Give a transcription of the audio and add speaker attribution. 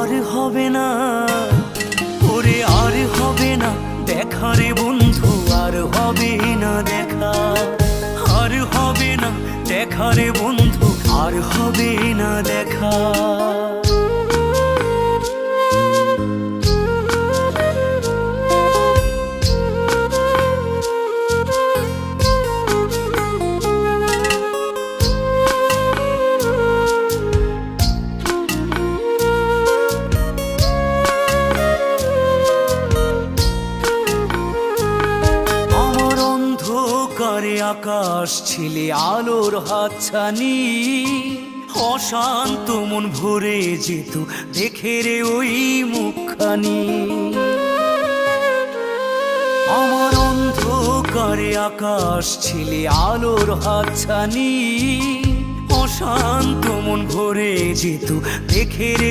Speaker 1: আর হবে না, ওরে আর হবে না দেখা রে বন্ধু, আর হবে না দেখা, আর হবে না দেখা রে বন্ধু, আর হবে না দেখা। অন্ধকারে আকাশ ছিলে আলোর হাতছানি, অশান্ত মন ভরে যেত দেখে রে ওই মুখখানি। আমার অন্ধকারে আকাশ ছিলে আলোর হাতছানি, অশান্ত মন ভরে যেত দেখে রে